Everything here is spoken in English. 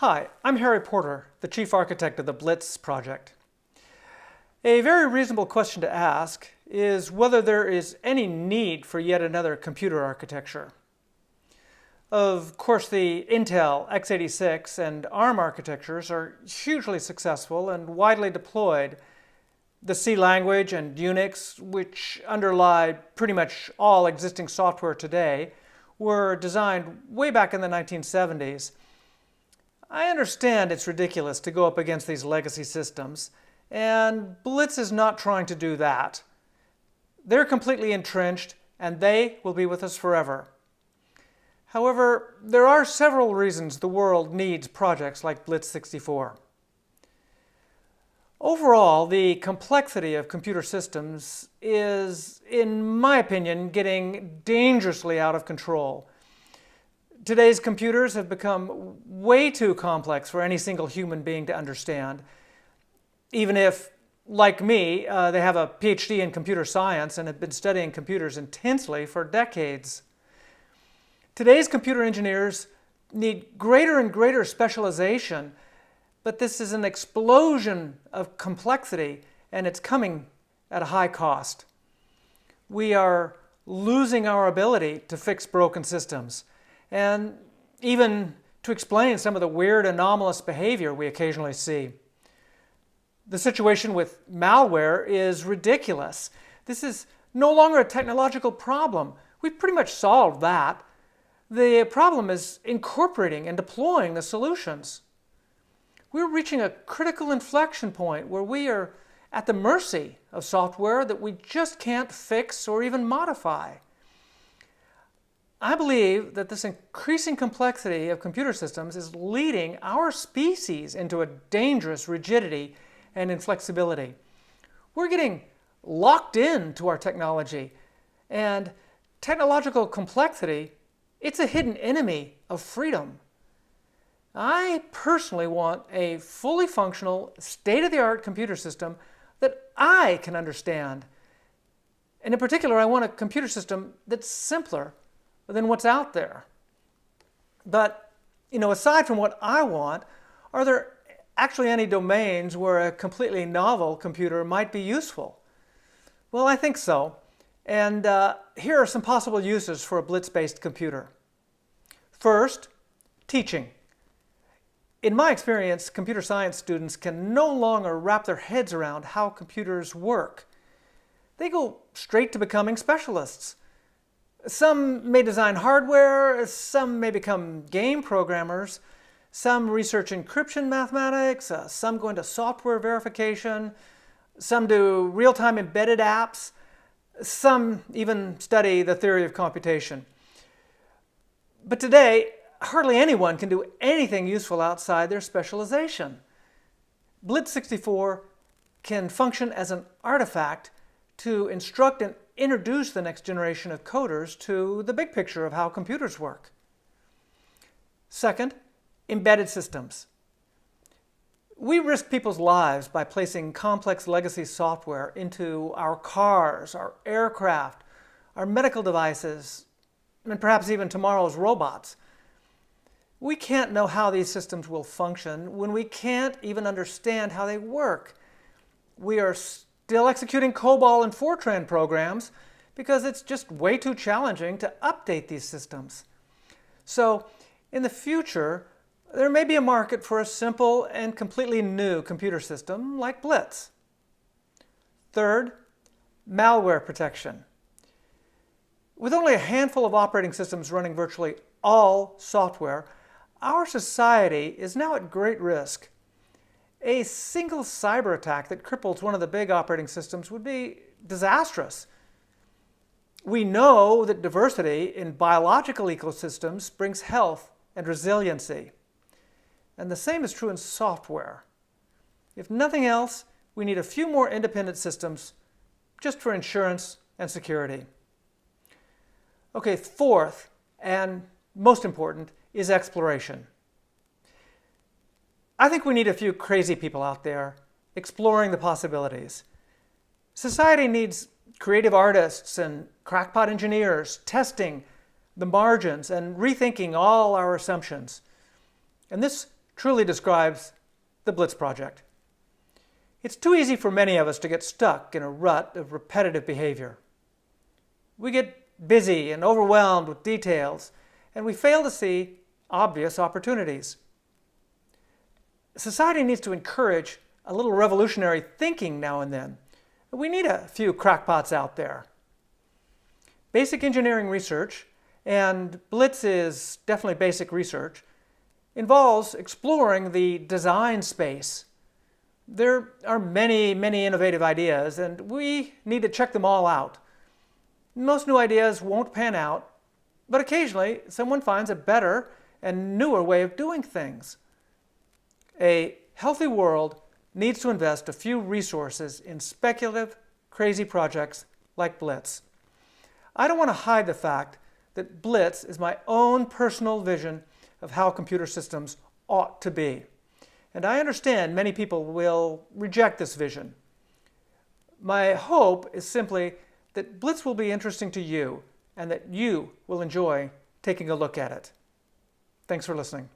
Hi, I'm Harry Porter, the Chief Architect of the Blitz project. A very reasonable question to ask is whether there is any need for yet another computer architecture. Of course, the Intel x86 and ARM architectures are hugely successful and widely deployed. The C language and Unix, which underlie pretty much all existing software today, were designed way back in the 1970s. I understand it's ridiculous to go up against these legacy systems, and Blitz is not trying to do that. They're completely entrenched, and they will be with us forever. However, there are several reasons the world needs projects like Blitz-64. Overall, the complexity of computer systems is, in my opinion, getting dangerously out of control. Today's computers have become way too complex for any single human being to understand, even if, like me, they have a PhD in computer science and have been studying computers intensely for decades. Today's computer engineers need greater and greater specialization, but this is an explosion of complexity, and it's coming at a high cost. We are losing our ability to fix broken systems, and even to explain some of the weird, anomalous behavior we occasionally see. The situation with malware is ridiculous. This is no longer a technological problem. We've pretty much solved that. The problem is incorporating and deploying the solutions. We're reaching a critical inflection point where we are at the mercy of software that we just can't fix or even modify. I believe that this increasing complexity of computer systems is leading our species into a dangerous rigidity and inflexibility. We're getting locked into our technology, and technological complexity, it's a hidden enemy of freedom. I personally want a fully functional, state-of-the-art computer system that I can understand. And in particular, I want a computer system that's simpler than what's out there. But, aside from what I want, are there actually any domains where a completely novel computer might be useful? Well, I think so. And here are some possible uses for a Blitz-based computer. First, teaching. In my experience, computer science students can no longer wrap their heads around how computers work. They go straight to becoming specialists. Some may design hardware, some may become game programmers, some research encryption mathematics, some go into software verification, some do real-time embedded apps, some even study the theory of computation. But today, hardly anyone can do anything useful outside their specialization. Blitz-64 can function as an artifact to instruct and introduce the next generation of coders to the big picture of how computers work. Second, embedded systems. We risk people's lives by placing complex legacy software into our cars, our aircraft, our medical devices, and perhaps even tomorrow's robots. We can't know how these systems will function when we can't even understand how they work. We are still executing COBOL and Fortran programs because it's just way too challenging to update these systems. So, in the future, there may be a market for a simple and completely new computer system like Blitz. Third, malware protection. With only a handful of operating systems running virtually all software, our society is now at great risk. A single cyber attack that cripples one of the big operating systems would be disastrous. We know that diversity in biological ecosystems brings health and resiliency. And the same is true in software. If nothing else, we need a few more independent systems just for insurance and security. Okay, fourth, and most important, is exploration. I think we need a few crazy people out there exploring the possibilities. Society needs creative artists and crackpot engineers testing the margins and rethinking all our assumptions. And this truly describes the Blitz project. It's too easy for many of us to get stuck in a rut of repetitive behavior. We get busy and overwhelmed with details, and we fail to see obvious opportunities. Society needs to encourage a little revolutionary thinking now and then. We need a few crackpots out there. Basic engineering research, and Blitz is definitely basic research, involves exploring the design space. There are many, many innovative ideas, and we need to check them all out. Most new ideas won't pan out, but occasionally someone finds a better and newer way of doing things. A healthy world needs to invest a few resources in speculative, crazy projects like Blitz. I don't want to hide the fact that Blitz is my own personal vision of how computer systems ought to be. And I understand many people will reject this vision. My hope is simply that Blitz will be interesting to you and that you will enjoy taking a look at it. Thanks for listening.